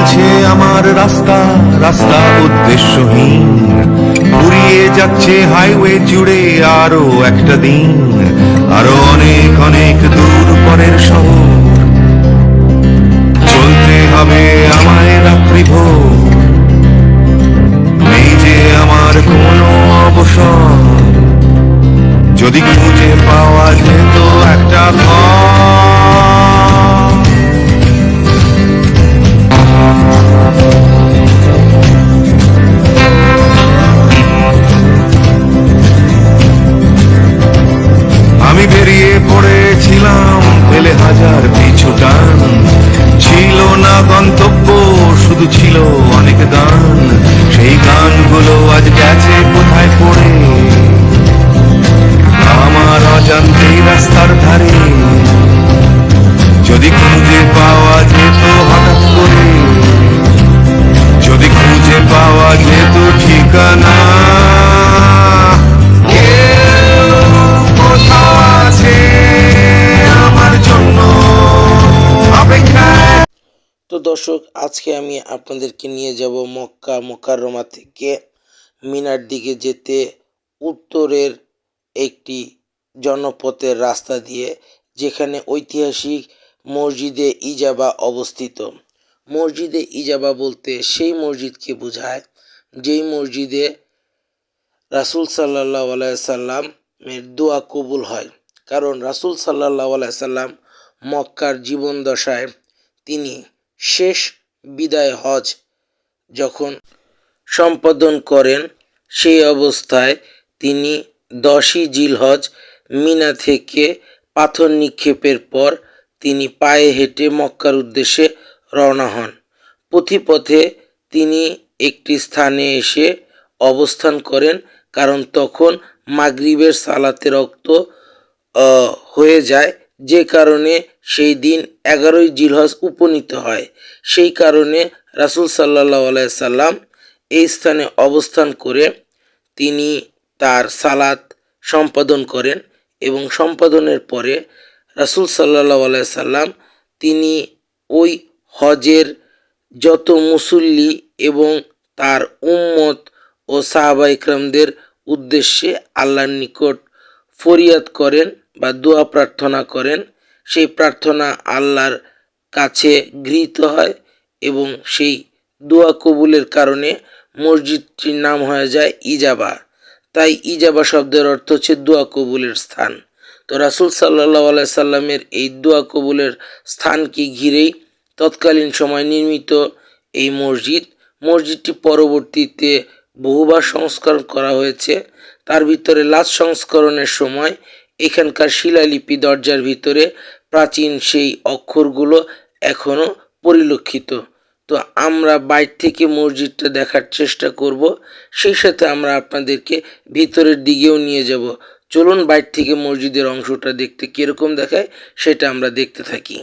চলছে আমার রাস্তা, রাস্তা উদ্দেশ্যহীন, ফুরিয়ে যাচ্ছে হাইওয়ে জুড়ে আরো একটা দিন, আরো অনেক অনেক দূর পরের শহর, চলতে হবে আমায় রাত্রি ভোর, নেই যে আমার কোনো অবসর, যদি খুঁজে পাওয়া যেত একটা ঘর। আমি বেরিয়ে পড়েছিলাম ফেলে হাজার পিছু টান, ছিল না গন্তব্য, শুধু ছিল অনেক গান, সেই গানগুলো আজ গেছে কোথায় পড়ে আমার অজান্তেই রাস্তার ধারে, যদি খুঁজে পাওয়া যেত হঠাৎ করে, যদি খুঁজে পাওয়া যেত ঠিকানা, কেউ কোথাও আছে আমার জন্য অপেক্ষায়। তো দর্শক, আজকে আমি আপনাদেরকে নিয়ে যাব মক্কা মুকাররমা থেকে মিনার দিকে যেতে উত্তরের একটি জনপথের রাস্তা দিয়ে, যেখানে ঐতিহাসিক মসজিদে ইজাবা অবস্থিত। মসজিদে ইজাবা বলতে সেই মসজিদকে বোঝায় যেই মসজিদে রাসূল সাল্লাল্লাহু আলাইহি সাল্লামের দোয়া কবুল হয়। কারণ রাসূল সাল্লাল্লাহু আলাইহি সাল্লাম মক্কার জীবনদশায় তিনি শেষ বিদায় হজ যখন সম্পাদন করেন, সেই অবস্থায় তিনি 10ই জিলহজ মিনা থেকে পাথর নিক্ষেপের পর তিনি পায়ে হেঁটে মক্কার উদ্দেশ্যে রওনা হন। পথিপথে তিনি একটি স্থানে এসে অবস্থান করেন, কারণ তখন মাগরিবের সালাতের ওক্ত হয়ে যায়, যে কারণে সেই দিন 11ই জিলহজ উপনীত হয়। সেই কারণে রাসূল সাল্লাল্লাহু আলাইহি সাল্লাম এই স্থানে অবস্থান করে তিনি তার সালাত সম্পাদন করেন, এবং সম্পাদনের পরে রাসূল সাল্লাল্লাহু আলাইহি সাল্লাম তিনি ওই হজের যত মুসল্লি এবং তার উম্মত ও সাহাবা ইকরামদের উদ্দেশ্যে আল্লাহর নিকট ফরিয়াদ করেন বা দোয়া প্রার্থনা করেন। সেই প্রার্থনা আল্লাহর কাছে গৃহীত হয় এবং সেই দোয়া কবুলের কারণে মসজিদটির নাম হয়ে যায় ইজাবা। তাই ইজাবা শব্দের অর্থ হচ্ছে দোয়া কবুলের স্থান। তো রাসূল সাল্লাল্লাহু আলাইহি সাল্লামের এই দোয়া কবুলের স্থানকে ঘিরেই তৎকালীন সময় নির্মিত এই মসজিদটি পরবর্তীতে বহুবার সংস্কার করা হয়েছে। তার ভিতরে লাস্ট সংস্করণের সময় এখানকার শিলালিপি দরজার ভিতরে প্রাচীন সেই অক্ষরগুলো এখনো পরিলক্ষিত। তো আমরা বাইরে থেকে মসজিদটা দেখার চেষ্টা করব, সেই সাথে আমরা আপনাদেরকে ভিতরের দিকেও নিয়ে যাব। চলুন বাইরে থেকে মসজিদের অংশটা দেখতে কিরকম দেখায় সেটা আমরা দেখতে থাকি।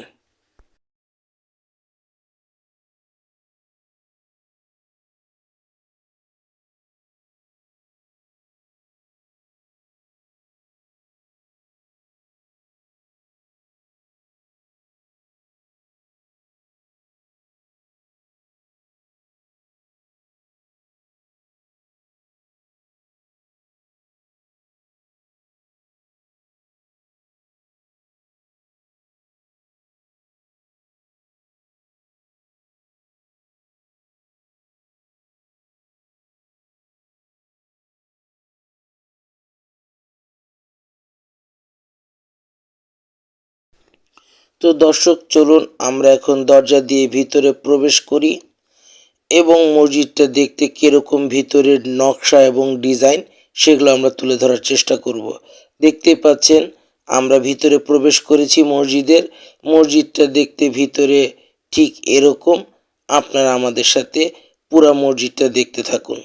তো দর্শক, চলুন আমরা এখন দরজা দিয়ে ভিতরে প্রবেশ করি এবং মসজিদটা দেখতে কিরকম ভিতরের নকশা এবং ডিজাইন সেগুলো আমরা তুলে ধরার চেষ্টা করব। দেখতে পাচ্ছেন আমরা ভিতরে প্রবেশ করেছি মসজিদটা দেখতে ভিতরে ঠিক এরকম। আপনারা আমাদের সাথে পুরা মসজিদটা দেখতে থাকুন।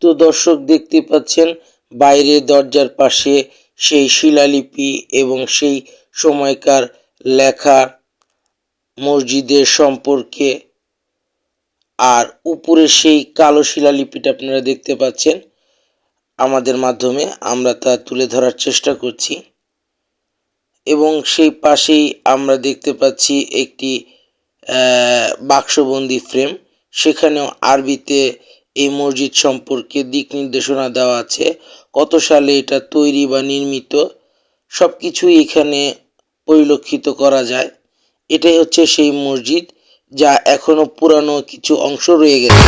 তো দর্শক দেখতে পাচ্ছেন বাইরে দরজার পাশে সেই শিলালিপি এবং সেই সময়কার লেখা মসজিদের সম্পর্কে, আর উপরে সেই কালো শিলালিপিটা আপনারা দেখতে পাচ্ছেন। আমাদের মাধ্যমে আমরা তা তুলে ধরার চেষ্টা করছি এবং সেই পাশেই আমরা দেখতে পাচ্ছি একটি বাক্সবন্দি ফ্রেম, সেখানেও আরবিতে এই মসজিদ সম্পর্কে দিক নির্দেশনা দেওয়া আছে, কত সালে এটা তৈরি বা নির্মিত সব কিছুই এখানে পরিলক্ষিত করা যায়। এটাই হচ্ছে সেই মসজিদ যা এখনো পুরানো কিছু অংশ রয়ে গেছে।